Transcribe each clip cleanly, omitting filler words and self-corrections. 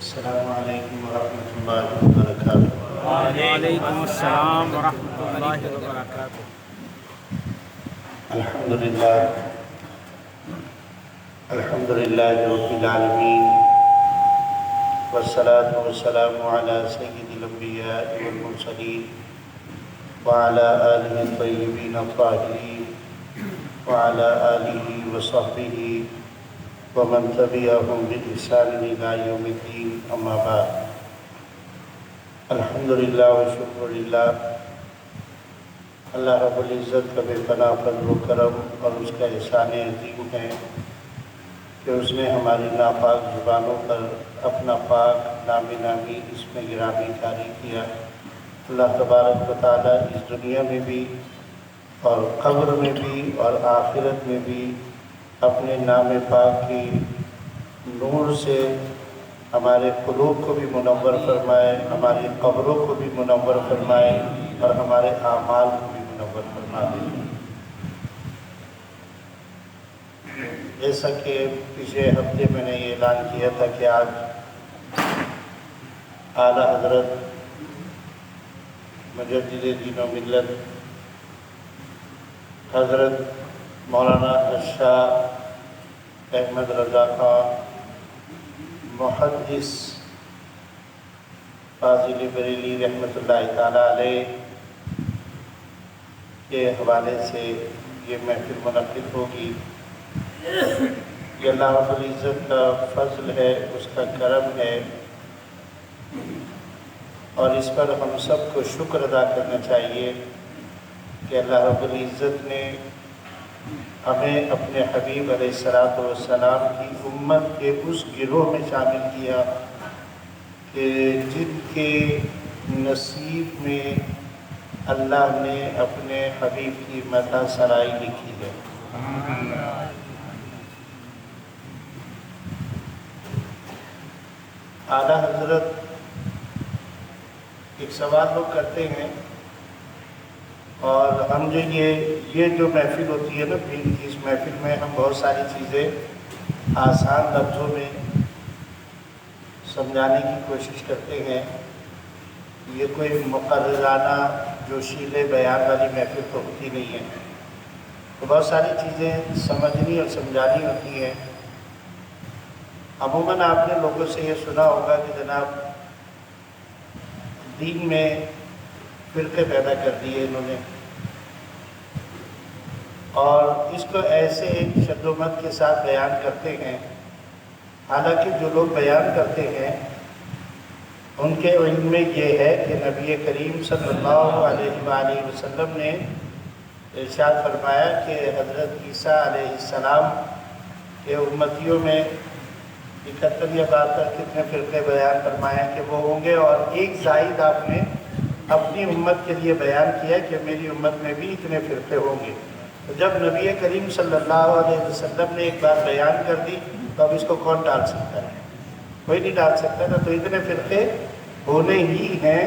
السلام علیکم ورحمۃ اللہ وبرکاتہ۔ وعلیکم السلام ورحمۃ اللہ وبرکاتہ۔ الحمدللہ الحمدللہ رب العالمین، والصلاة والسلام علی سید الانبیاء والمرسلین وعلی آلہ الطیبین الطاہرین وعلی آلہ وصحبہ ومن تبعہم بإحسان الی یوم الدین، اما بعد۔ الحمدللہ والشکر للہ، اللہ رب العزت کا بے پناہ فضل و کرم اور اس کا احسان عظیم ہے کہ اس نے ہماری ناپاک زبانوں پر اپنا پاک نامی اس میں گرامی کاری کیا۔ اللہ تبارک و تعالیٰ اس دنیا میں بھی اور قبر میں بھی اور آخرت میں بھی اپنے نام پاک کی نور سے ہمارے قلوب کو بھی منور فرمائے، ہماری قبروں کو بھی منور فرمائے اور ہمارے اعمال کو بھی منور فرما دے۔ جیسا کہ پچھلے ہفتے میں نے یہ اعلان کیا تھا کہ آج اعلیٰ حضرت مجدد دین و ملت حضرت مولانا الشاہ احمد رضا خان محدث فاضل بریلی رحمۃ اللہ تعالیٰ علیہ کے حوالے سے یہ محفل منعقد ہوگی۔ یہ اللہ رب العزت کا فضل ہے، اس کا کرم ہے، اور اس پر ہم سب کو شکر ادا کرنا چاہیے کہ اللہ رب العزت نے ہمیں اپنے حبیب علیہ السلام کی امت کے اس گروہ میں شامل کیا کہ جن کے نصیب میں اللہ نے اپنے حبیب کی مدح سرائی لکھی ہے۔ اعلیٰ حضرت ایک سوال لوگ کرتے ہیں، اور ہم جو یہ جو محفل ہوتی ہے نا، اس محفل میں ہم بہت ساری چیزیں آسان لفظوں میں سمجھانے کی کوشش کرتے ہیں۔ یہ کوئی مقررانہ جوشیلے بیان والی محفل تو ہوتی نہیں ہے، تو بہت ساری چیزیں سمجھنی اور سمجھانی ہوتی ہیں۔ عموماً آپ نے لوگوں سے یہ سنا ہوگا کہ جناب دین میں فرقے پیدا کر دیے انہوں نے، اور اس کو ایسے شد و مت کے ساتھ بیان کرتے ہیں، حالانکہ جو لوگ بیان کرتے ہیں ان کے علم میں یہ ہے کہ نبی کریم صلی اللہ علیہ وآلہ وسلم نے ارشاد فرمایا کہ حضرت عیسیٰ علیہ السلام کے امتیوں میں 71 یا 72 کتنے فرقے بیان فرمایا کہ وہ ہوں گے، اور ایک زائد آپ نے اپنی امت کے لیے بیان کیا کہ میری امت میں بھی اتنے فرقے ہوں گے۔ تو جب نبی کریم صلی اللہ علیہ وسلم نے ایک بات بیان کر دی تو اب اس کو کون ٹال سکتا ہے؟ کوئی نہیں ٹال سکتا نا، تو اتنے فرقے ہونے ہی ہیں۔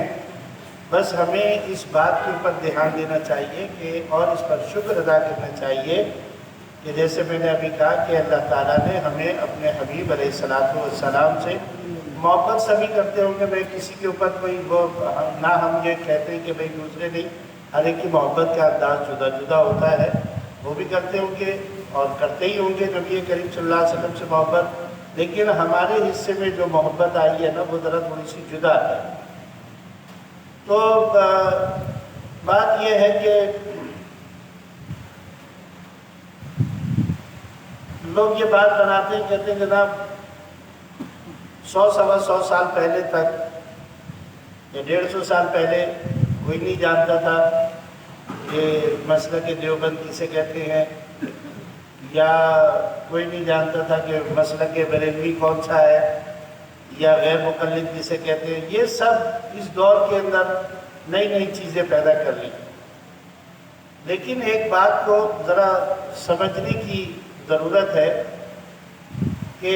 بس ہمیں اس بات کے اوپر دھیان دینا چاہیے کہ اور اس پر شکر ادا کرنا چاہیے کہ جیسے میں نے ابھی کہا کہ اللہ تعالیٰ نے ہمیں اپنے حبیب علیہ السلام سے محبت سبھی کرتے ہوں گے، میں کسی کے اوپر کوئی وہ نہ ہم یہ کہتے ہیں کہ بھئی دوسرے نہیں، ہر ایک کی محبت کا انداز جدا جدا ہوتا ہے، وہ بھی کرتے ہوں گے اور کرتے ہی ہوں گے نبی کریم صلی اللہ علیہ وسلم سے محبت، لیکن ہمارے حصے میں جو محبت آئی ہے نا وہ ذرا تھوڑی سی جدا ہے۔ تو بات یہ ہے کہ لوگ یہ بات بناتے ہیں، کہتے ہیں جناب 100 سوا 100 سال پہلے تک یا 150 سال پہلے کوئی نہیں جانتا تھا کہ مسلک دیوبند کسے کہتے ہیں، یا کوئی نہیں جانتا تھا کہ مسلک بریلوی کون سا ہے، یا غیر مقلد جسے کہتے ہیں۔ یہ سب اس دور کے اندر نئی نئی چیزیں پیدا کر لی، لیکن ایک بات کو ذرا سمجھنے کی ضرورت ہے کہ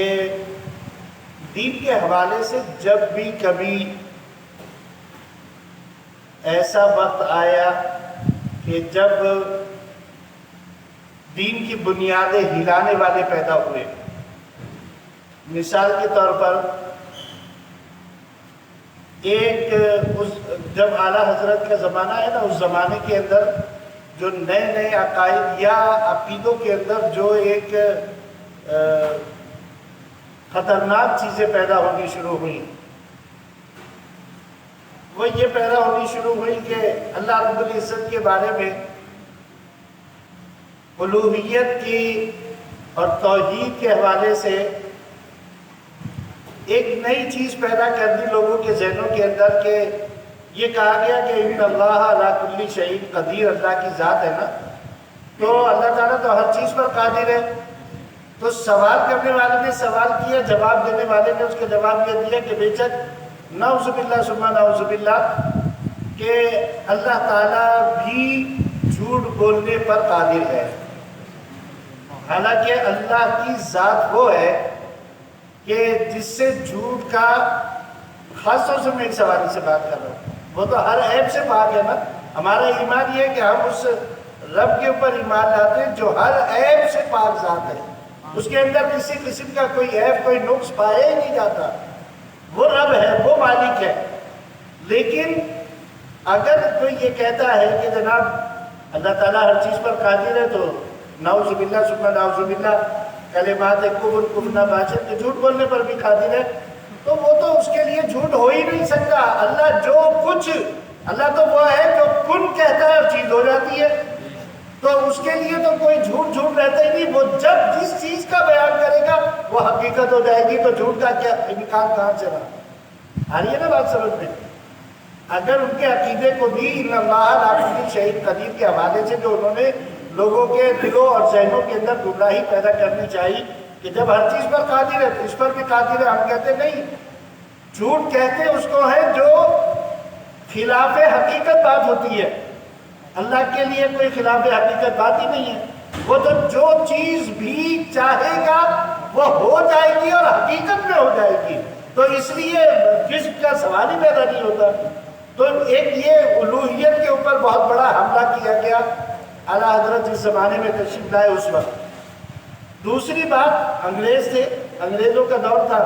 دین کے حوالے سے جب بھی کبھی ایسا وقت آیا کہ جب دین کی بنیادیں ہلانے والے پیدا ہوئے، مثال کے طور پر ایک جب اعلیٰ حضرت کا زمانہ ہے نا، اس زمانے کے اندر جو نئے نئے عقائد یا عقیدوں کے اندر جو ایک خطرناک چیزیں پیدا ہونی شروع ہوئیں، وہ یہ پیدا ہونی شروع ہوئی کہ اللہ رب العزت کے بارے میں الوہیت کی اور توحید کے حوالے سے ایک نئی چیز پیدا کر دی لوگوں کے ذہنوں کے اندر، کہ یہ کہا گیا کہ ان اللہ علی کل شیء قدیر، اللہ کی ذات ہے نا، تو اللہ تعالیٰ تو ہر چیز پر قادر ہے۔ تو سوال کرنے والے نے سوال کیا، جواب دینے والے نے اس کا جواب یہ دیا کہ بے شک نعوذ باللہ ثم نعوذ باللہ، کہ اللہ تعالیٰ بھی جھوٹ بولنے پر قادر ہے۔ حالانکہ اللہ کی ذات وہ ہے کہ جس سے جھوٹ کا، خاص طور سے میں ایک سوال سے بات کر رہا ہوں، وہ تو ہر عیب سے پاک ہے نا۔ ہمارا ایمان یہ ہے کہ ہم اس رب کے اوپر ایمان لاتے ہیں جو ہر عیب سے پاک ذات ہے، اس کے اندر کسی قسم کا کوئی عیب، کوئی نقص پایا ہی نہیں جاتا۔ وہ رب ہے، وہ مالک ہے۔ لیکن اگر کوئی یہ کہتا ہے کہ جناب اللہ تعالیٰ ہر چیز پر قادر ہے، تو نعوذ باللہ ثم نعوذ باللہ، کلمات کفر نہ باشد، کہ جھوٹ بولنے پر بھی قادر ہے، تو وہ تو اس کے لیے جھوٹ ہو ہی نہیں سکتا۔ اللہ جو کچھ، اللہ تو وہ ہے جو کن کہتا ہے اور چیز ہو جاتی ہے، تو اس کے لیے تو کوئی جھوٹ رہتا ہی نہیں۔ وہ جب جس چیز کا بیان کرے گا وہ حقیقت ہو جائے گی، تو جھوٹ کا کیا امکان کہاں سے رہا؟ آ رہی ہے نا بات سمجھ میں؟ اگر ان کے عقیدے کو بھی ان اللہ علی کل شیء قدیر کے حوالے سے جو انہوں نے لوگوں کے دلوں اور ذہنوں کے اندر گمراہی پیدا کرنی چاہیے کہ جب ہر چیز پر قادر ہے تو اس پر بھی قادر ہے، ہم کہتے نہیں، جھوٹ کہتے اس کو ہے جو خلاف حقیقت بات ہوتی ہے۔ اللہ کے لیے کوئی خلاف حقیقت بات ہی نہیں ہے، وہ تو جو چیز بھی چاہے گا وہ ہو جائے گی اور حقیقت میں ہو جائے گی، تو اس لیے جس کا سوال ہی پیدا نہیں ہوتا۔ تو ایک یہ الوہیت کے اوپر بہت بڑا حملہ کیا گیا اعلیٰ حضرت جس زمانے میں تشریف لائے اس وقت۔ دوسری بات، انگریز تھے، انگریزوں کا دور تھا،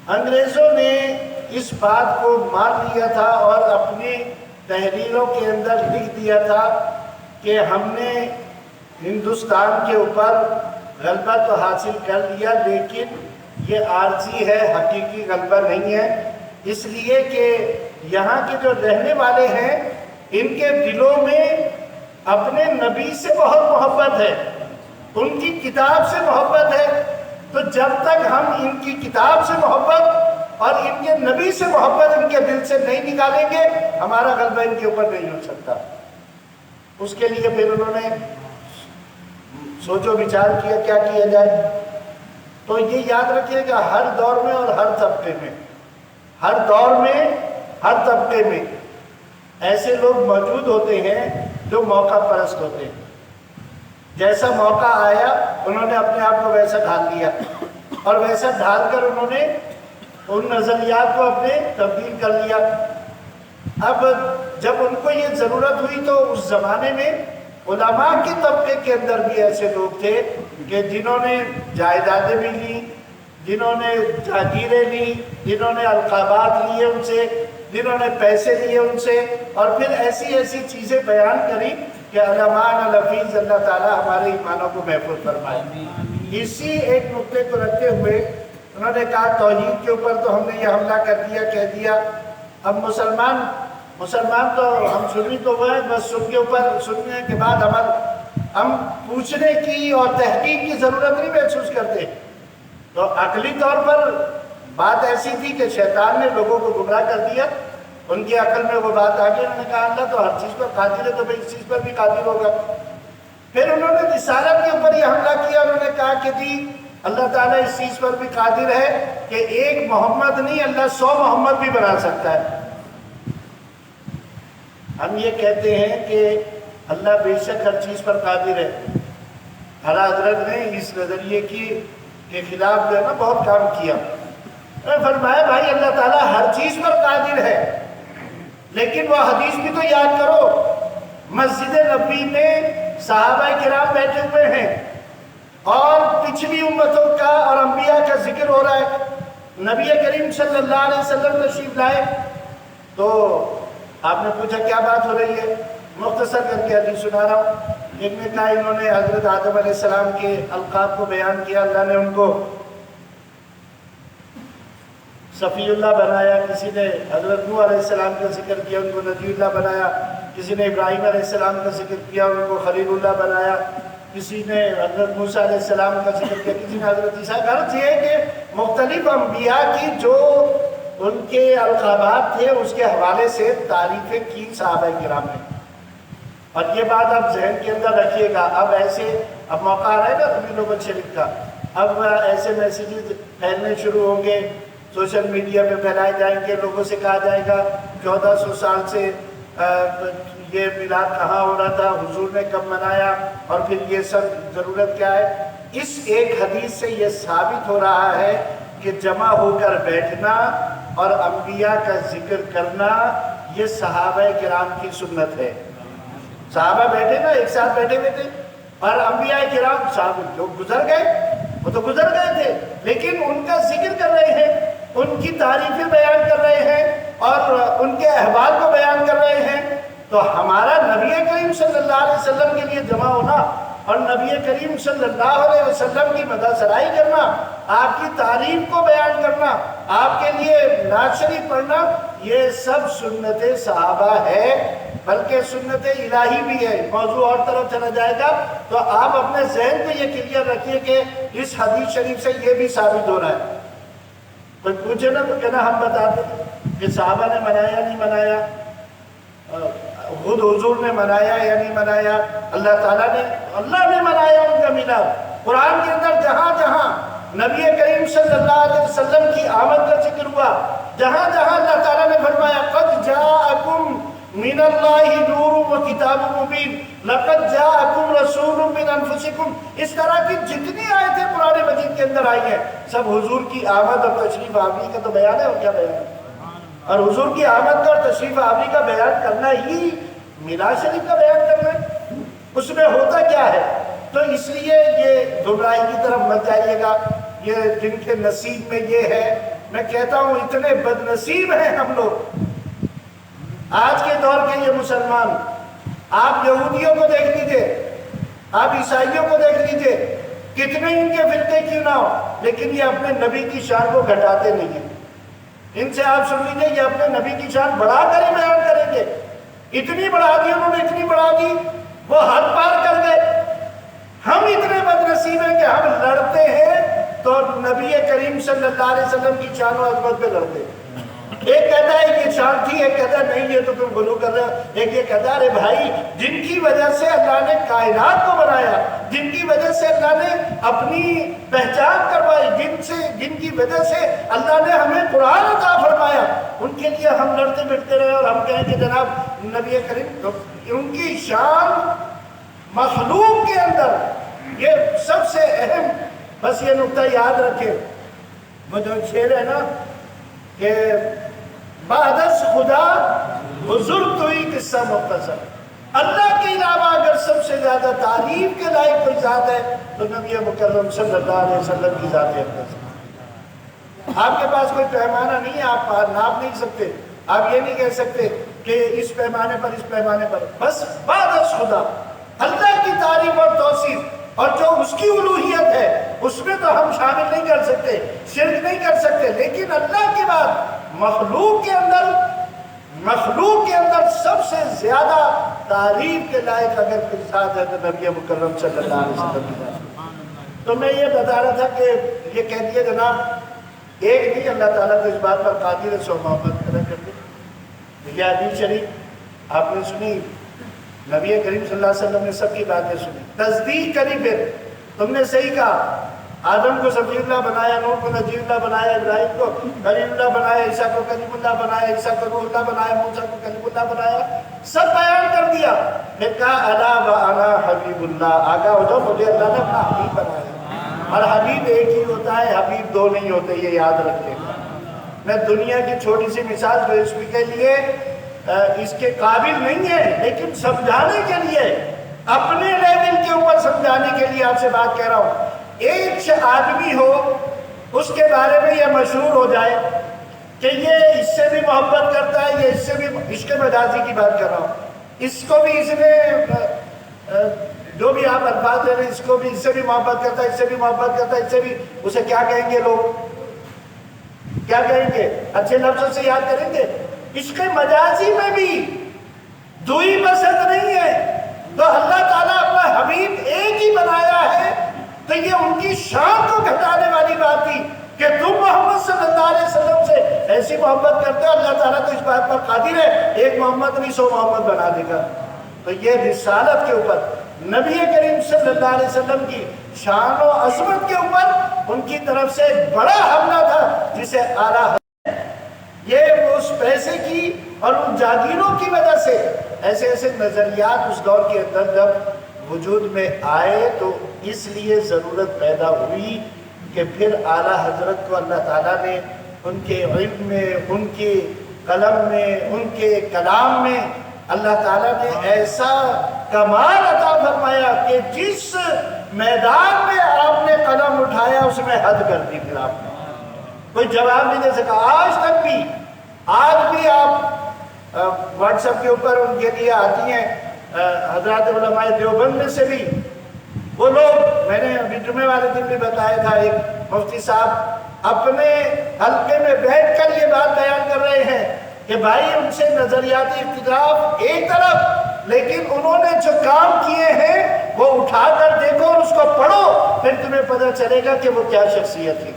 انگریزوں نے اس بات کو مان لیا تھا اور اپنی تحریروں کے اندر لکھ دیا تھا کہ ہم نے ہندوستان کے اوپر غلبہ تو حاصل کر لیا، لیکن یہ عارضی ہے، حقیقی غلبہ نہیں ہے، اس لیے کہ یہاں کے جو رہنے والے ہیں ان کے دلوں میں اپنے نبی سے بہت محبت ہے، ان کی کتاب سے محبت ہے، تو جب تک ہم ان کی کتاب سے محبت اور ان کے نبی سے محبت ان کے دل سے نہیں نکالیں گے، ہمارا غلبہ ان کے اوپر نہیں ہو سکتا۔ اس کے لیے پھر انہوں نے سوچ و بچار کیا کیا کیا جائے۔ تو یہ یاد رکھیے گا، ہر دور میں اور ہر طبقے میں، ہر دور میں، ہر طبقے میں ایسے لوگ موجود ہوتے ہیں جو موقع پرست ہوتے ہیں۔ جیسا موقع آیا انہوں نے اپنے آپ کو ویسا ڈھال لیا، اور ویسا ڈھال کر انہوں نے ان نظریات کو اپنے تبدیل کر لیا۔ اب جب ان کو یہ ضرورت ہوئی تو اس زمانے میں علماء کے طبقے کے اندر بھی ایسے لوگ تھے کہ جنہوں نے جائیدادیں بھی لیں، جنہوں نے جاگیریں لی، جنہوں نے القابات لیے ان سے، جنہوں نے پیسے لیے ان سے، اور پھر ایسی ایسی چیزیں بیان کری کہ علماء الحفیظ، اللہ تعالیٰ ہمارے ایمانوں کو محفوظ فرمائے۔ اسی ایک نقطے کو رکھتے ہوئے انہوں نے کہا توحید کے اوپر تو ہم نے یہ حملہ کر دیا، کہہ دیا، اب مسلمان تو ہم سنی تو وہ ہیں، بس سن کے اوپر سننے کے بعد ہم پوچھنے کی اور تحقیق کی ضرورت نہیں محسوس کرتے۔ تو عقلی طور پر بات ایسی تھی کہ شیطان نے لوگوں کو گمراہ کر دیا، ان کی عقل میں وہ بات آ گئی، انہوں نے کہا اللہ تو ہر چیز پر قادر ہے، تو بھائی اس چیز پر بھی قادر ہوگا۔ پھر انہوں نے رسالت کے اوپر یہ حملہ کیا، انہوں نے کہا کہ جی اللہ تعالیٰ اس چیز پر بھی قادر ہے کہ ایک محمد نہیں، اللہ 100 محمد بھی بنا سکتا ہے۔ ہم یہ کہتے ہیں کہ اللہ بے شک ہر چیز پر قادر ہے۔ اعلیٰ حضرت نے اس نظریے کے خلاف جو ہے نا بہت کام کیا، فرمایا بھائی اللہ تعالیٰ ہر چیز پر قادر ہے، لیکن وہ حدیث بھی تو یاد کرو، مسجد نبوی میں صحابہ کرام بیٹھے ہوئے ہیں اور پچھلی امتوں کا اور انبیاء کا ذکر ہو رہا ہے، نبی کریم صلی اللہ علیہ وسلم تشریف لائے تو آپ نے پوچھا کیا بات ہو رہی ہے؟ مختصر کر کے حدیث سنا رہا ہوں۔ ایک نے کہا انہوں نے حضرت آدم علیہ السلام کے القاب کو بیان کیا، اللہ نے ان کو صفی اللہ بنایا، کسی نے حضرت نوح علیہ السلام کا ذکر کیا، ان کو نبی اللہ بنایا، کسی نے ابراہیم علیہ السلام کا ذکر کیا، ان کو خلیل اللہ بنایا، کسی نے حضرت موسیٰ علیہ السلام کا ذکر کیا، کسی نے حضرت عیسیٰ۔ غرض یہ ہے کہ مختلف انبیاء کی جو ان کے القابات تھے اس کے حوالے سے تعریفیں کی صحابہ کرام نے۔ اور یہ بات آپ ذہن کے اندر رکھیے گا، اب ایسے اب موقع آ رہا ہے نا ربیع الاول شریف کا، اب ایسے میسیجز پھیلنے شروع ہوں گے، سوشل میڈیا پہ پھیلائے جائیں گے، لوگوں سے کہا جائے گا 1400 سال سے یہ میلاد کہاں ہو رہا تھا، حضور نے کب منایا، اور پھر یہ سب ضرورت کیا ہے؟ اس ایک حدیث سے یہ ثابت ہو رہا ہے کہ جمع ہو کر بیٹھنا اور انبیاء کا ذکر کرنا یہ صحابہ کرام کی سنت ہے۔ صحابہ بیٹھے نا، ایک ساتھ بیٹھے ہوئے تھے، اور انبیاء کرام صحابہ جو گزر گئے وہ تو گزر گئے تھے، لیکن ان کا ذکر کر رہے ہیں، ان کی تعریفیں بیان کر رہے ہیں اور ان کے احوال کو بیان کر رہے ہیں۔ تو ہمارا نبی کریم صلی اللہ علیہ وسلم کے لیے جمع ہونا اور نبی کریم صلی اللہ علیہ وسلم کی مدح سرائی کرنا، آپ کی تعریف کو بیان کرنا، آپ کے لیے نعت شریف پڑھنا، یہ سب سنت صحابہ ہے، بلکہ سنت الہی بھی ہے۔ موضوع اور طرف چلا جائے گا تو آپ اپنے ذہن پہ یہ کلیئر رکھیے کہ اس حدیث شریف سے یہ بھی ثابت ہو رہا ہے۔ کوئی پوچھے نا تو کہنا ہم بتاتے کہ صحابہ نے منایا نہیں منایا، خود حضور نے منایا یا نہیں منایا، اللہ تعالیٰ نے منایا ان کا میلاد۔ قرآن کے اندر جہاں جہاں نبی کریم صلی اللہ علیہ وسلم کی آمد کا ذکر ہوا، جہاں جہاں اللہ تعالیٰ نے فرمایا قد جاءکم من اللہ نور و کتاب مبین لقد جاءکم رسول من انفسکم، اس طرح کی جتنی آیتیں قرآن مجید کے اندر آئی ہیں سب حضور کی آمد اور تشریف آوری کا تو بیان ہے، اور کیا بیان ہے؟ اور حضور کی آمد کا اور تشریف آوری کا بیان کرنا ہی میلاد شریف کا بیان کرنا ہے۔ اس میں ہوتا کیا ہے؟ تو اس لیے یہ گمراہی کی طرف مت جائیے گا، یہ جن کے نصیب میں یہ ہے، میں کہتا ہوں اتنے بد نصیب ہیں ہم لوگ آج کے دور کے یہ مسلمان۔ آپ یہودیوں کو دیکھ لیجئے، آپ عیسائیوں کو دیکھ لیجئے، کتنے ان کے فرقے کیوں نہ ہو، لیکن یہ اپنے نبی کی شان کو گھٹاتے نہیں ہیں۔ ان سے آپ سن لیجئے، یہ اپنے نبی کی شان بڑھا کر ہی بیان کریں گے۔ اتنی بڑھا دی انہوں نے، اتنی بڑھا دی، وہ حد پار کر گئے۔ ہم اتنے بد نصیب ہیں کہ ہم لڑتے ہیں تو نبی کریم صلی اللہ علیہ وسلم کی شان و عظمت پہ لڑتے ہیں۔ ایک کہتا ہے کہ شان تھی، ایک کہتا ہے نہیں یہ تو تم غلو کر رہے ہو، ایک یہ کہتا ہے ارے بھائی جن کی وجہ سے اللہ نے کائنات کو بنایا، جن کی وجہ سے اللہ نے اپنی پہچان کروائی، جن کی وجہ سے اللہ نے ہمیں قرآن عطا فرمایا، ان کے لیے ہم لڑتے بڑھتے رہے اور ہم کہیں کہ جناب نبی کریم، تو ان کی شان مخلوق کے اندر یہ سب سے اہم، بس یہ نقطہ یاد رکھیں، وہ جو شعر ہے نا کہ بعد از خدا حضور تو ہی قصہ مختصر، اللہ کے علاوہ اگر سب سے زیادہ تعریف کے لائق کوئی ذات ہے تو نبی مکرم صلی اللہ علیہ وسلم کی ذات اقدس۔ آپ کے پاس کوئی پیمانہ نہیں ہے، آپ ناپ نہیں سکتے، آپ یہ نہیں کہہ سکتے کہ اس پیمانے پر اس پیمانے پر، بس بعد از خدا اللہ کی تعریف اور توصیف، اور جو اس کی الوہیت ہے اس میں تو ہم شامل نہیں کر سکتے، شرک نہیں کر سکتے، لیکن اللہ کی بات مخلوق کے اندر سب سے زیادہ تعریف کے لائق اگر کوئی ذات ہے تو نبی مکرم صلی اللہ علیہ وسلم کی ذات۔ تو میں یہ بتا رہا تھا کہ یہ کہہ دیا جناب ایک نہیں، اللہ تعالیٰ کو اس بات پر قادر ہے، سو محبت کرا کرتے۔ یہ حدیث شریف آپ نے سنی، نبی کریم صلی اللہ علیہ وسلم نے سب کی باتیں سنی، تصدیق کری، پھر تم نے صحیح کہا، آدم کو صفی اللہ بنایا، نوح کو نجی اللہ بنایا، ابراہیم کو کلیم اللہ بنایا، عیسیٰ کو کلیم اللہ بنایا، عیسیٰ کو روح اللہ بنایا، موسیٰ کو کلیم اللہ بنایا، سب بیان کر دیا۔ پھر کہا الا وانا حبیب اللہ، آگاہ ہو جاؤ مجھے اللہ نے اپنا حبیب بنایا، اور حبیب ایک ہی ہوتا ہے، حبیب دو نہیں ہوتے، یہ یاد رکھیں۔ میں دنیا کی چھوٹی سی مثال جو اس کے لیے اس کے قابل نہیں ہے، لیکن سمجھانے کے لیے، اپنے لیول کے اوپر سمجھانے کے لیے آپ سے بات کہہ رہا ہوں۔ ایک آدمی ہو اس کے بارے میں یہ مشہور ہو جائے کہ یہ اس سے بھی محبت کرتا ہے، یہ اس سے بھی، عشق مجازی کی بات کر رہا ہوں، اس کو بھی اس نے جو بھی آپ الفاظ دے رہے ہیں، اس کو بھی، اس سے بھی محبت کرتا ہے، اس سے بھی محبت کرتا ہے، اس سے بھی، اسے کیا کہیں گے لوگ؟ کیا کہیں گے؟ اچھے لفظوں سے یاد کریں گے۔ عشق مجازی میں بھی دوئی پسند نہیں ہے، تو اللہ تعالیٰ اپنا حبیب ایک ہی بنایا ہے، تو یہ ان کی شان کو گھٹانے والی بات تھی کہ تم محمد صلی اللہ علیہ وسلم سے ایسی محبت کرتے ہو، اللہ تعالیٰ تو اس بات پر قادر ہے، ایک محمد نہیں 100 محمد بنا دے گا۔ تو یہ رسالت کے اوپر، نبی کریم صلی اللہ علیہ وسلم کی شان و عظمت کے اوپر ان کی طرف سے ایک بڑا حملہ تھا، جسے اعلیٰ یہ اس پیسے کی اور ان جاگیروں کی وجہ سے ایسے ایسے نظریات اس دور کے اندر جب وجود میں آئے، تو اس لیے ضرورت پیدا ہوئی کہ پھر اعلیٰ حضرت کو اللہ تعالیٰ نے ان کے علم میں، ان کے قلم میں، ان کے کلام میں اللہ تعالیٰ نے ایسا کمال عطا فرمایا کہ جس میدان میں آپ نے قلم اٹھایا اس میں حد کر دی۔ پھر آپ نے کوئی جواب نہیں دے سکا۔ آج بھی آپ واٹس ایپ کے اوپر ان کے لیے آتی ہیں حضرات علماء دیوبند میں سے بھی وہ لوگ، میں نے ابھی جمعے والے دن بھی بتایا تھا، ایک مفتی صاحب اپنے حلقے میں بیٹھ کر یہ بات بیان کر رہے ہیں کہ بھائی ان سے نظریاتی اختلاف ایک طرف، لیکن انہوں نے جو کام کیے ہیں وہ اٹھا کر دیکھو اور اس کو پڑھو، پھر تمہیں پتہ چلے گا کہ وہ کیا شخصیت تھی۔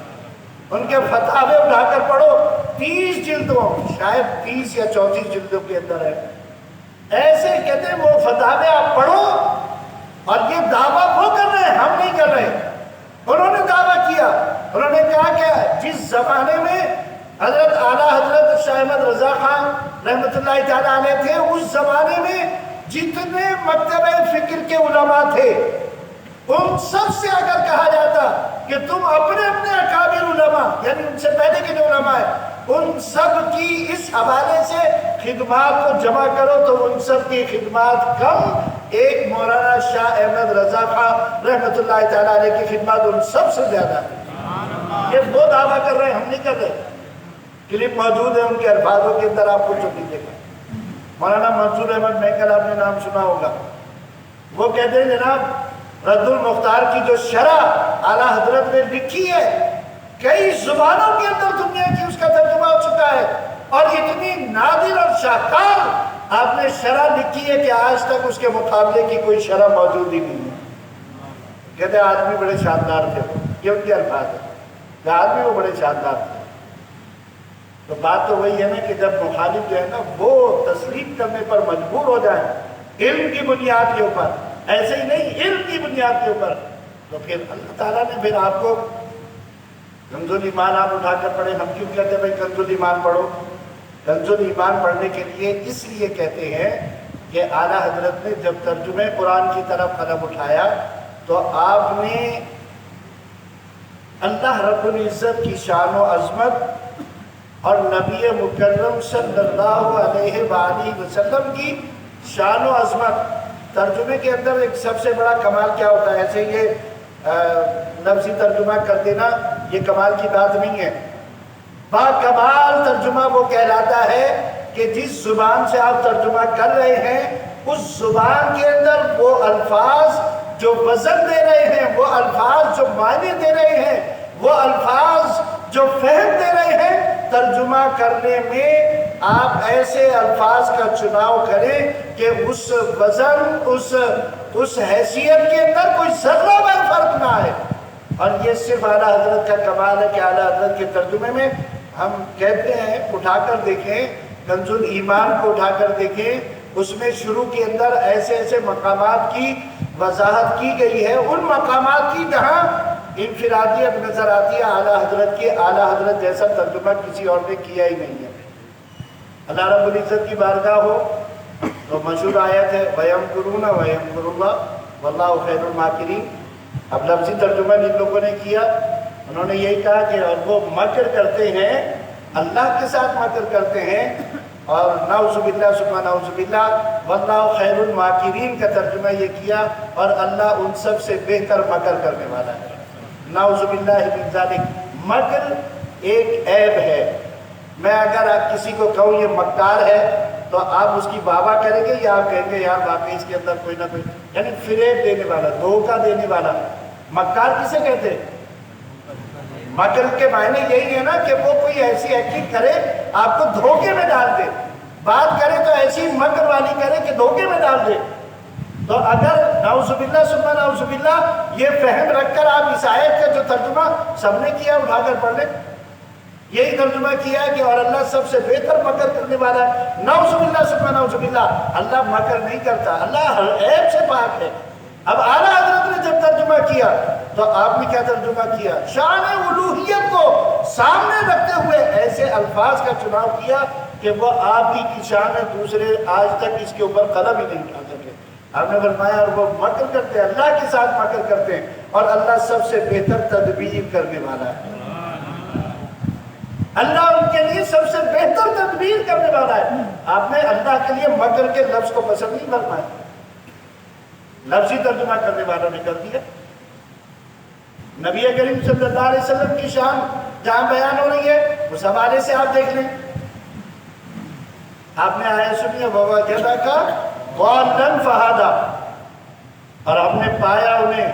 ان کے فتاوے اٹھا کر پڑھو، 30 جلدوں، شاید 30 یا 34 جلدوں کے اندر ہے۔ ایسے کہتے ہیں وہ فتاوے آپ پڑھو، اور یہ دعویٰ وہ کر رہے ہیں، ہم نہیں کر رہے۔ انہوں نے دعویٰ کیا، انہوں نے کہا کہ جس زمانے میں حضرت اعلیٰ حضرت شاہ احمد رضا خان رحمۃ اللہ تعالیٰ علیہ تھے، اس زمانے میں جتنے مکتبہ فکر کے علماء تھے، ان سب سے اگر کہا جاتا کہ تم اپنے اپنے اکابر علماء، یعنی ان سے پہلے کے جو علماء ہیں، ان سب کی اس حوالے سے خدمات کو جمع کرو تو ان سب کی خدمات کم ایک مولانا شاہ احمد رضا خان رحمۃ اللہ تعالیٰ علیہ کی خدمات ان سب سے زیادہ ہے۔ یہ وہ دعویٰ کر رہے ہیں، ہم نہیں کر رہے۔ کلپ موجود ہے ان کے الفاظوں کے اندر، آپ کو جو دیجیے گا۔ مولانا منصور احمد میکل، آپ نے نام سنا ہوگا، وہ کہتے ہیں جناب رد المختار کی جو شرح اعلیٰ حضرت نے لکھی ہے، کئی زبانوں کے اندر دنیا کی اس کا ترجمہ ہو چکا ہے، اور اتنی نادر اور شاہکار آپ نے شرح لکھی ہے کہ آج تک اس کے مقابلے کی کوئی شرح موجود ہی نہیں ہے۔ کہتے ہیں آدمی بڑے شاندار تھے، یہ ان کے الفاظ ہیں کہ آدمی وہ بڑے شاندار تھے۔ تو بات تو وہی ہے نا کہ جب مخالف جو ہے نا وہ تسلیم کرنے پر مجبور ہو جائیں علم کی بنیاد کے اوپر، ایسے ہی نہیں، علم کی بنیاد کے اوپر، تو پھر اللہ تعالیٰ نے پھر آپ کو کنز الایمان آپ اٹھا کر پڑھے۔ ہم کیوں کہتے ہیں بھائی کنز الایمان پڑھو؟ کنز الایمان پڑھنے کے لیے اس لیے کہتے ہیں کہ اعلیٰ حضرت نے جب ترجمہ قرآن کی طرف قدم اٹھایا تو آپ نے اللہ رب العزت کی شان و عظمت اور نبی مکرم صلی اللہ علیہ وآلہ وسلم کی شان و عظمت، ترجمے کے اندر ایک سب سے بڑا کمال کیا ہوتا ہے؟ ایسے یہ لفظی ترجمہ کر دینا یہ کمال کی بات نہیں ہے۔ با کمال ترجمہ وہ کہلاتا ہے کہ جس زبان سے آپ ترجمہ کر رہے ہیں اس زبان کے اندر وہ الفاظ جو وزن دے رہے ہیں، وہ الفاظ جو معنی دے رہے ہیں، وہ الفاظ جو فہم دے رہے ہیں، ترجمہ کرنے میں آپ ایسے الفاظ کا چناؤ کریں کہ اس وزن، اس حیثیت کے اندر کوئی ذرہ بھر فرق نہ آئے۔ اور یہ صرف اعلیٰ حضرت کا کمال ہے کہ اعلیٰ حضرت کے ترجمے میں ہم کہتے ہیں اٹھا کر دیکھیں، کنز الایمان کو اٹھا کر دیکھیں، اس میں شروع کے اندر ایسے ایسے مقامات کی وضاحت کی گئی ہے، ان مقامات کی جہاں انفرادیت نظر آتی ہے اعلیٰ حضرت کی۔ اعلیٰ حضرت جیسا ترجمہ کسی اور نے کیا ہی نہیں ہے۔ اللہ رب العزت کی بارگاہ ہو تو مشہور آیت ہے وَيَمْكُرُونَ وَيَمْكُرُ اللَّهُ وَاللَّهُ خَيْرُ الْمَاكِرِينَ۔ اب لفظی ترجمہ جن لوگوں نے کیا انہوں نے یہی کہا کہ وہ مکر کرتے ہیں، اللہ کے ساتھ مکر کرتے ہیں، اور نعوذ باللہ ثم نعوذ باللہ واللہ خیر الماکرین کا ترجمہ یہ کیا، اور اللہ ان سب سے بہتر مکر کرنے والا ہے۔ نعوذ باللہ من ذالک، مکر ایک عیب ہے. میں اگر آپ کسی کو کہوں یہ مکار ہے تو آپ اس کی بابا کریں گے یا آپ کہیں گے یار واقعی اس کے اندر کوئی نہ کوئی, یعنی فریب دینے والا, دھوکہ دینے والا. مکار کسے کہتے ہیں؟ مکر کے معنی یہی ہے نا کہ وہ کوئی ایسی ایکٹنگ کرے آپ کو دھوکے میں ڈال دے, بات کرے تو ایسی مکر والی کرے کہ دھوکے میں ڈال دے. تو اگر نعوذ باللہ ثم نعوذ باللہ یہ فہم رکھ کر آپ اس آیت کا جو ترجمہ سب نے کیا اٹھا کر پڑھ لیں, یہی ترجمہ کیا ہے کہ اور اللہ سب سے بہتر مکر کرنے والا ہے. نعوذ باللہ ثم نعوذ باللہ, اللہ مکر نہیں کرتا, اللہ ہر عیب سے پاک ہے. اب اعلیٰ حضرت نے جب ترجمہ کیا تو آپ نے کیا ترجمہ کیا؟ شان الوہیت کو سامنے رکھتے ہوئے ایسے الفاظ کا چناؤ کیا کہ وہ آپ ہی کی شان ہے, دوسرے آج تک اس کے اوپر قلم ہی نہیں اٹھا سکے. آپ نے فرمایا اور وہ مکر کرتے ہیں, اللہ کے ساتھ مکر کرتے ہیں, اور اللہ سب سے بہتر تدبیر کرنے والا ہے. اللہ ان کے لیے سب سے بہتر تدبیر کرنے والا ہے. آپ نے اللہ کے لیے مکر کے لفظ کو پسند نہیں فرمایا, لفظی ترجمہ کرنے والوں نے کر دیا. نبی کریم صلی اللہ علیہ وسلم کی شان جہاں بیان ہو رہی ہے اس حوالے سے آپ دیکھ لیں. آپ نے آیا سنی وَوَجَدَكَ ضَالًّا فَهَدَىٰ, اور ہم نے پایا انہیں,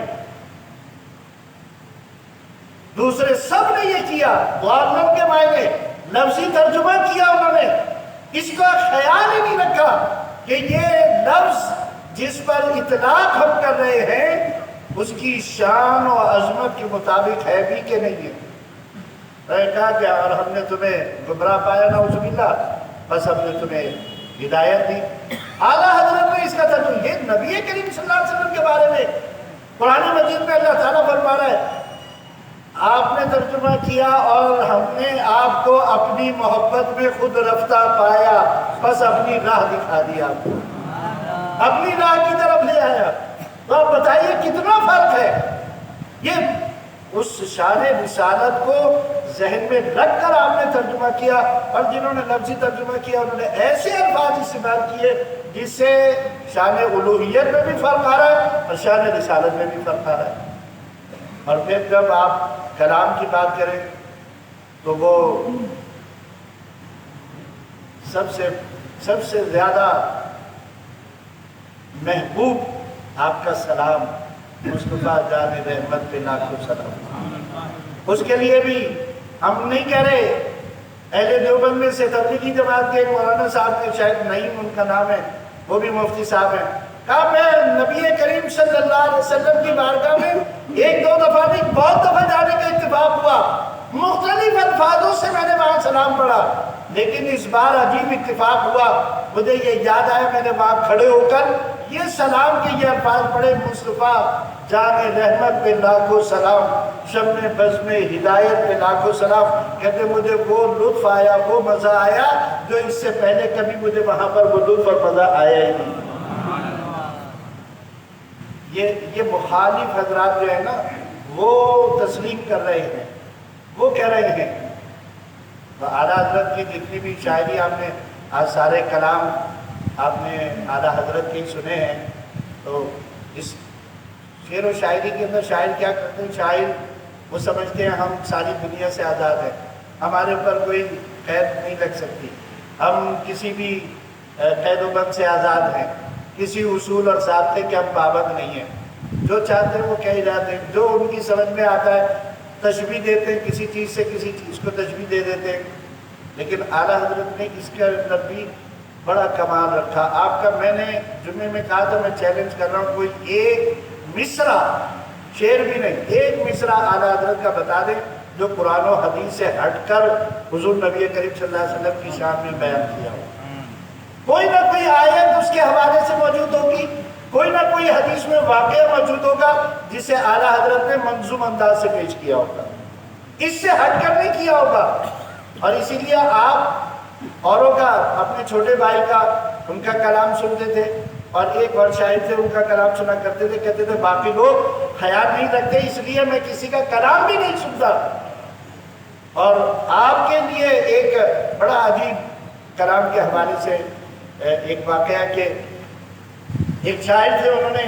دوسرے سب نے یہ کیا. ضَالًّا کے معنی لفظی ترجمہ کیا انہوں نے, اس کا خیال ہی نہیں رکھا کہ یہ لفظ جس پر اطلاق ہم کر رہے ہیں اس کی شان و عظمت کے مطابق ہے بھی کہ نہیں ہے. میں نے کہا کہ اور ہم نے تمہیں گمراہ پایا نعوذ باللہ, بس ہم نے تمہیں ہدایت دی. اعلیٰ حضرت نے اس کا ترجمہ, یہ نبی کریم صلی اللہ علیہ وسلم کے بارے میں قرآن مجید میں اللہ تعالیٰ فرما رہا ہے, آپ نے ترجمہ کیا اور ہم نے آپ کو اپنی محبت میں خود رفتہ پایا, بس اپنی راہ دکھا دی, آپ کو اپنی راہ کی طرف لے آیا. تو آپ بتائیے کتنا فرق ہے. یہ اس شان رسالت کو ذہن میں رکھ کر آپ نے ترجمہ کیا, اور جنہوں نے لفظی ترجمہ کیا انہوں نے ایسے الفاظ استعمال کیے جس سے شان الوہیت میں بھی فرق آ رہا ہے اور شان رسالت میں بھی فرق آ رہا ہے. اور پھر جب آپ کلام کی بات کریں تو وہ سب سے زیادہ محبوب آپ کا سلام مصطفیٰ جان رحمت پہ لاکھوں سلام. اس کے لیے بھی ہم نہیں کہہ رہے, اہل دیوبند میں سے تبلیغی جماعت کے ایک مولانا صاحب نے, شاید نعیم ان کا نام ہے, وہ بھی مفتی صاحب ہیں, کہا میں نبی کریم صلی اللہ علیہ وسلم کی بارگاہ میں ایک دو دفعہ نہیں بہت دفعہ جانے کا اتفاق ہوا, مختلف الفاظوں سے میں نے وہاں سلام پڑھا, لیکن اس بار عجیب اتفاق ہوا. مجھے یہ یاد آیا میں نے وہاں کھڑے ہو کر یہ سلام کے یہ الفاظ پڑھے, مصطفیٰ جان رحمت پہ لاکھوں سلام, شمع بزم ہدایت پہ لاکھوں سلام. کہتے مجھے وہ لطف آیا, وہ مزہ آیا جو اس سے پہلے کبھی مجھے وہاں پر وہ لطف اور مزہ آیا ہی نہیں. یہ مخالف حضرات جو ہے نا وہ تسلیم کر رہے ہیں, وہ کہہ رہے ہیں. تو اعلیٰ حضرت کی جتنی بھی شاعری آپ نے آج سارے کلام آپ نے اعلیٰ حضرت کے سنے ہیں, تو اس شعر و شاعری کے اندر شاعر کیا کرتے ہیں, شاعر وہ سمجھتے ہیں ہم ساری دنیا سے آزاد ہیں, ہمارے اوپر کوئی قید نہیں لگ سکتی, ہم کسی بھی قید و بند سے آزاد ہیں, کسی اصول اور ضابطے کے ہم پابند نہیں ہیں, جو چاہتے ہیں وہ کہہ جاتے ہیں, جو ان کی سمجھ میں آتا ہے تشبیہ دیتے ہیں, کسی چیز سے کسی چیز کو تشبیہ دے دیتے ہیں. لیکن اعلیٰ حضرت نے اس کے اندر بھی بڑا کمال رکھا. آپ کا میں نے جمعے میں کہا تھا, میں چیلنج کر رہا ہوں, کوئی ایک مصرع شعر بھی نہیں, ایک مصرع اعلیٰ حضرت کا بتا دیں جو قرآن و حدیث سے ہٹ کر حضور نبی کریم صلی اللہ علیہ وسلم کی شان میں بیان کیا ہو. کوئی نہ کوئی آیت اس کے حوالے سے موجود ہوگی, کوئی نہ کوئی حدیث میں واقعہ موجود ہوگا جسے اعلیٰ حضرت نے منظوم انداز سے پیش کیا ہوگا, اس سے ہٹ کر نہیں کیا ہوگا. اور اسی لیے آپ اوروں کا, اپنے چھوٹے بھائی کا, ان کا کلام سنتے تھے, اور ایک اور شاعر سے ان کا کلام سنا کرتے تھے, کہتے تھے باقی لوگ خیال نہیں رکھتے اس لیے میں کسی کا کلام بھی نہیں سنتا. اور آپ کے لیے ایک بڑا عجیب کلام کے حوالے سے ایک واقعہ کہ ایک شاعر تھے, انہوں نے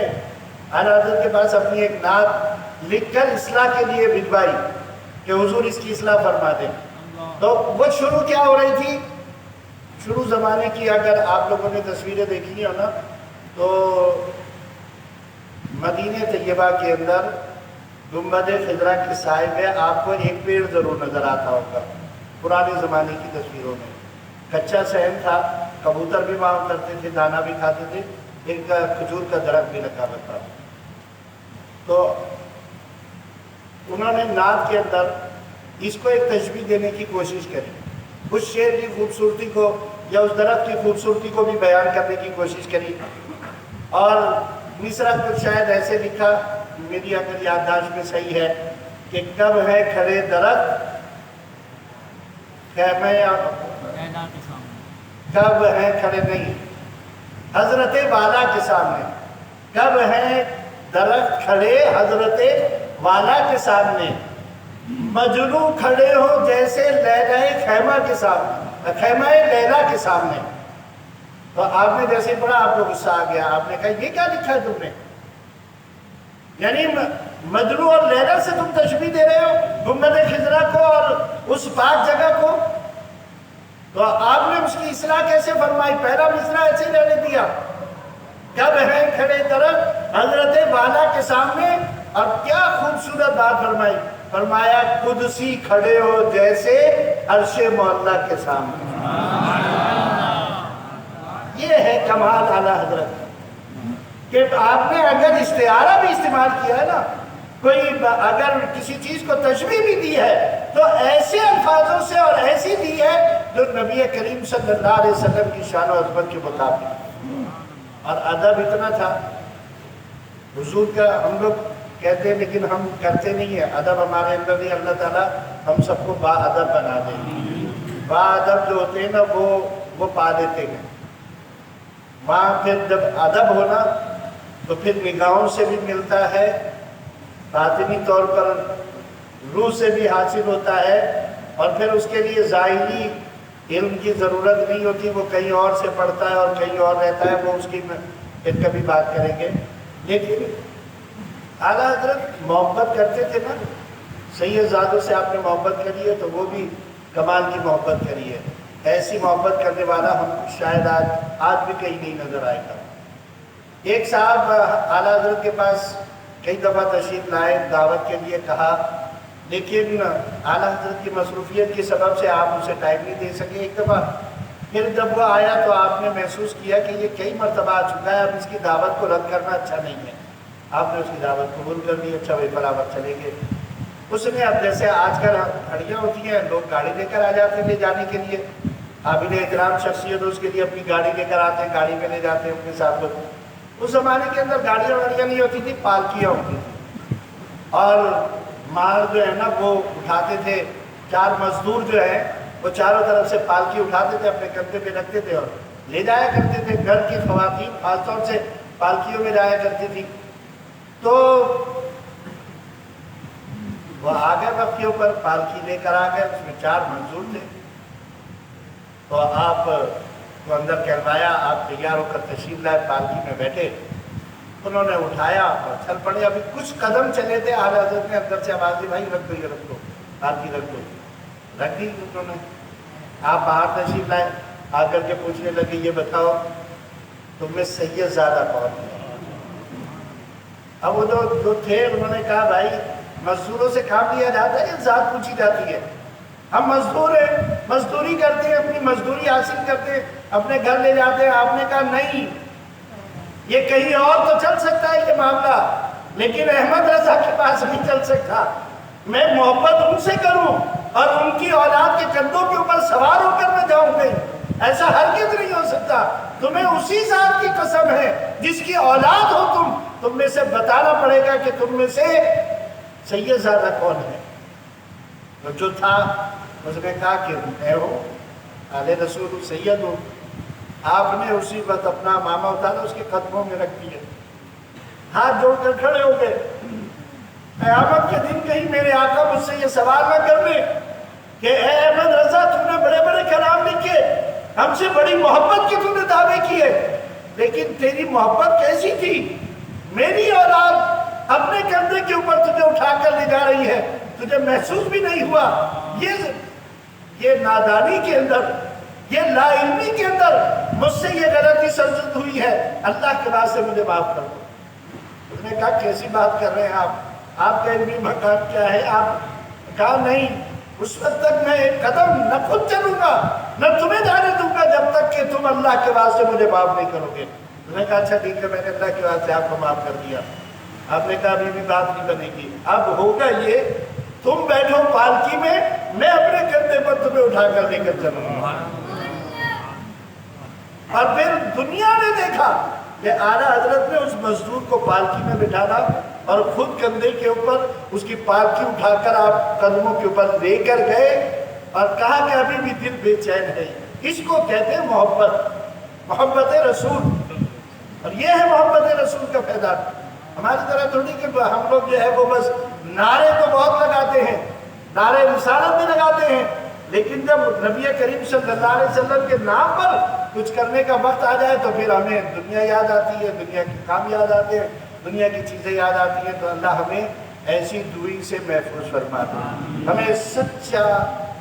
اعلیٰ حضرت کے پاس اپنی ایک نعت لکھ کر اصلاح کے لیے بھجوائی کہ کہ حضور اس کی اصلاح فرما دیں. تو وہ شروع کیا ہو رہی تھی؟ شروع زمانے کی اگر آپ لوگوں نے تصویریں دیکھی ہو نا تو مدینہ طیبہ کے اندر گنبد خضرا کے سائے میں آپ کو ایک پیڑ ضرور نظر آتا ہوگا پرانے زمانے کی تصویروں میں. کچا صحن تھا، کبوتر بھی وہاں کرتے تھے، دانا بھی کھاتے تھے، ایک کھجور کا درخت بھی لگا ہوا تھا. تو انہوں نے نعت کے اندر اس کو ایک تشبیہ دینے کی کوشش کری، اس شعر کی خوبصورتی کو یا اس درخت کی خوبصورتی کو بھی بیان کرنے کی کوشش کری. اور مصرع کچھ شاید ایسے لکھا، میری اگر یادداشت میں صحیح ہے، کہ کب ہے کھڑے درخت خیمے، کب ہے کھڑے نہیں حضرت والا کے سامنے، کب ہے درخت کھڑے حضرت والا کے سامنے، مجنو کھڑے ہو جیسے لیلہ خیمہ کے سامنے، خیمہ لیلہ کے سامنے. تو آپ نے جیسے پڑھا آپ کو غصہ آ گیا، آپ نے کہا یہ کیا لکھا ہے تم نے؟ یعنی مجنو اور لیلا سے تم تشبیہ دے رہے ہو گنبد خضرا کو اور اس پاک جگہ کو. تو آپ نے اس کی اصلاح کیسے فرمائی؟ پہلا مصرع ایسے رہنے دیا، کب ہے کھڑے درخت حضرت والا کے سامنے. اور کیا خوبصورت بات فرمائی، فرمایا قدسی کھڑے ہو جیسے عرش معلیٰ کے سامنے. یہ ہے کمال اعلیٰ حضرت کہ آپ نے اگر استعارہ بھی استعمال کیا ہے نا، کوئی اگر کسی چیز کو تشبیہ بھی دی ہے تو ایسے الفاظوں سے اور ایسی دی ہے جو نبی کریم صلی اللہ علیہ وسلم کی شان و عظمت کے مطابق. اور ادب اتنا تھا حضور کا، ہم لوگ کہتے ہیں لیکن ہم کرتے نہیں ہیں. ادب ہمارے اندر نہیں، اللہ تعالیٰ ہم سب کو با ادب بنا دے. با ادب جو ہوتے ہیں نا وہ پا لیتے ہیں. وہاں پھر جب ادب ہونا تو پھر نگاہوں سے بھی ملتا ہے، باطنی طور پر روح سے بھی حاصل ہوتا ہے، اور پھر اس کے لیے ظاہری علم کی ضرورت نہیں ہوتی، وہ کہیں اور سے پڑھتا ہے اور کہیں اور رہتا ہے، وہ اس کی پھر کبھی بات کریں گے. لیکن اعلیٰ حضرت محبت کرتے تھے نا، سید زادوں سے آپ نے محبت کری ہے تو وہ بھی کمال کی محبت کری ہے. ایسی محبت کرنے والا ہم شاید آج بھی کہیں نہیں نظر آئے گا. ایک صاحب اعلیٰ حضرت کے پاس کئی دفعہ تشریف لائے، دعوت کے لیے کہا، لیکن اعلیٰ حضرت کی مصروفیت کے سبب سے آپ اسے ٹائم نہیں دے سکے. ایک دفعہ پھر جب وہ آیا تو آپ نے محسوس کیا کہ یہ کئی مرتبہ آ چکا ہے، اب اس کی دعوت کو رد کرنا اچھا نہیں ہے. آپ نے اس کی دعوت قبول کر دی. اچھا بھائی برابر چلیں گے. اس نے اب جیسے آج کل گاڑیاں ہوتی ہیں، لوگ گاڑی لے کر آ جاتے ہیں لے جانے کے لیے، قابل احترام شخصیت اس کے لیے اپنی گاڑی لے کر آتے ہیں، گاڑی میں لے جاتے ہیں اپنے ساتھ لوگ. اس زمانے کے اندر گاڑیاں واڑیاں نہیں ہوتی تھی، پالکیاں ہوتی تھی. اور مال جو ہے نا وہ اٹھاتے تھے، 4 مزدور جو ہیں وہ چاروں طرف سے پالکی اٹھاتے تھے، اپنے کندھے پہ رکھتے تھے اور لے جایا کرتے تھے. گھر کی خواتین خاص طور سے پالکیوں میں جایا کرتی تھی. تو وہ آ گئے وقت کے اوپر، پالکی لے کر آ گئے، اس میں 4 مزدور تھے. تو آپ کو اندر کہلوایا، آپ تیار ہو کر تشریف لائے، پالکی میں بیٹھے. انہوں نے اٹھایا اور چل پڑے. ابھی کچھ قدم چلے تھے، اعلیٰ حضرت نے اندر سے آواز دی، بھائی رکھ دو، یہ رکھ دو، پالکی رکھ دو. رکھ دی انہوں نے. آپ باہر تشریف لائے، آ کر کے پوچھنے لگے، یہ بتاؤ تم میں سید زادہ کون ہے؟ اب وہ جو تھے انہوں نے کہا، بھائی مزدوروں سے کام لیا جاتا ہے یا ذات پوچھی جاتی ہے؟ ہم مزدور ہیں، مزدوری کرتے ہیں، اپنی مزدوری حاصل کرتے ہیں، اپنے گھر لے جاتے ہیں. آپ نے کہا نہیں، یہ کہیں اور تو چل سکتا ہے یہ معاملہ، لیکن احمد رضا کے پاس نہیں چل سکتا. میں محبت ان سے کروں اور ان کی اولاد کے کندھوں کے اوپر سوار ہو کر میں جاؤں گی، ایسا ہرگز نہیں ہو سکتا. تمہیں اسی ذات کی قسم ہے جس کی اولاد ہو تم میں سے بتانا پڑے گا کہ تم میں سے سید زادہ کون ہے. تو جو تھا اس نے کہا کہ میں ہوں، آل رسول سید ہوں. آپ نے اسی وقت اپنا ماما اتارا، اس کے قدموں میں رکھ دیا، ہاتھ جوڑ کر کھڑے ہو گئے. قیامت کے دن کہیں میرے آقا مجھ سے یہ سوال نہ کر لیں کہ اے احمد رضا، تم نے بڑے بڑے کلام لکھے، ہم سے بڑی محبت کی تم نے دعوے کیے، لیکن تیری محبت کیسی تھی؟ میری اولاد اپنے کندھے کے اوپر تجھے اٹھا کر لے جا رہی ہے، تجھے محسوس بھی نہیں ہوا یہ نادانی کے اندر، یہ لا علمی کے اندر مجھ سے یہ غلطی سرزد ہوئی ہے، اللہ کے واسطے مجھے معاف کر دو۔ اس نے کہا کیسی بات کر رہے ہیں آپ کا علمی مقام کیا ہے؟ آپ کہا نہیں، اس وقت تک میں ایک قدم نہ خود چلوں گا نہ تمہیں جانے دوں گا جب تک کہ تم اللہ کے واسطے مجھے معاف نہیں کرو گے۔ اس نے کہا اچھا ٹھیک ہے، میں نے اللہ کے واسطے آپ کو معاف کر دیا۔ آپ نے کہا ابھی بھی بات نہیں بنے گی، اب ہوگا یہ تم بیٹھو پالکی میں اپنے کندھے پر تمہیں اٹھا کر لے کر چلوں گا۔ اور پھر دنیا نے دیکھا کہ اعلیٰ حضرت نے اس مزدور کو پالکی میں بٹھانا اور خود کندھے کے اوپر اس کی پالکی اٹھا کر آپ قدموں کے اوپر لے کر گئے اور کہا کہ ابھی بھی دل بے چین ہے۔ اس کو کہتے ہیں محبت رسول، اور یہ ہے محبت رسول کا فائدہ۔ ہماری طرح تھوڑی کہ ہم لوگ جو ہے وہ بس نعرے تو بہت لگاتے ہیں، نعرے رسالت بھی لگاتے ہیں، لیکن جب نبی کریم صلی اللہ علیہ وسلم کے نام پر کچھ کرنے کا وقت آ جائے تو پھر ہمیں دنیا یاد آتی ہے، دنیا کے کام یاد آتے ہیں، دنیا کی چیزیں یاد آتی ہیں۔ تو اللہ ہمیں ایسی دوری سے محفوظ فرما دے، ہمیں سچا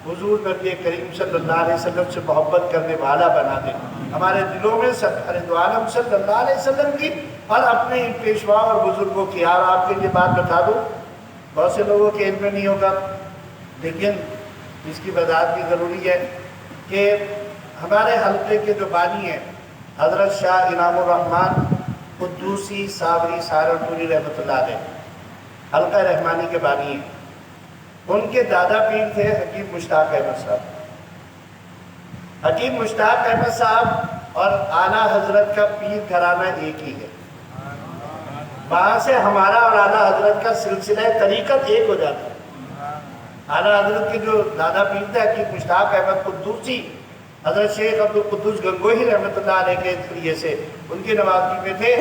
حضور نبی کریم صلی اللہ علیہ وسلم سے محبت کرنے والا بنا دے، ہمارے دلوں میں سرکار دو عالم صلی اللہ علیہ وسلم کی اور اپنے پیشوا اور بزرگوں کی۔ اور آپ کے لیے بات بتا دوں، بہت سے لوگوں کے علم میں نہیں ہوگا، لیکن اس کی وضاحت بھی ضروری ہے کہ ہمارے حلقے کے جو بانی ہیں حضرت شاہ انعام الرحمن قدوسی صابری سہارنپوری رحمۃ اللہ علیہ، حلقہ رحمانی کے بانی ہیں۔ ان کے دادا پیر تھے حکیم مشتاق احمد صاحب۔ حکیم مشتاق احمد صاحب اور اعلیٰ حضرت کا پیر گھرانہ ایک ہی ہے، وہاں سے ہمارا اور اعلیٰ حضرت کا سلسلہ طریقت ایک ہو جاتا ہے۔ اعلیٰ حضرت کے جو دادا پیر تھے حکیم مشتاق احمد قدوسی، حضرت شیخ عبدالقدوس گنگوہی رحمۃ اللہ علیہ کے ذریعے سے ان کی نوازی میں تھے۔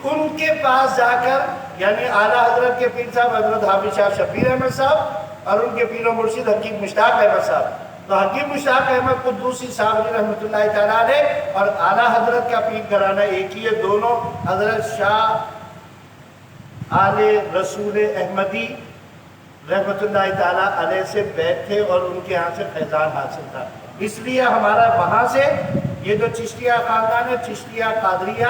ان کے پاس جا کر یعنی اعلیٰ حضرت کے پیر صاحب حضرت حافظ شاہ شبیر احمد صاحب اور ان کے پیر و مرشد حکیم مشتاق احمد صاحب، تو حکیم مشتاق احمد قدوسی صابری رحمۃ اللہ تعالیٰ علیہ اور اعلیٰ حضرت کا پیر گھرانہ ایک ہی ہے۔ دونوں حضرت شاہ آل رسول احمدی رحمۃ اللہ تعالیٰ علیہ سے بیعت تھے اور ان کے ہاں سے فیضان حاصل تھا، اس لیے ہمارا وہاں سے یہ جو چشتیہ خاندان ہے چشتیہ قادریہ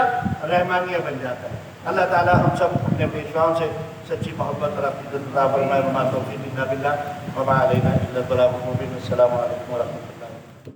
رحمانیہ بن جاتا ہے۔ اللہ تعالیٰ ہم سب اپنے پیشواؤں سے سچی محبت اور عقیدت عطا فرمائے۔ وما توفیق الا باللہ وما علینا الا البلاغ المبین۔ السلام علیکم ورحمۃ اللہ۔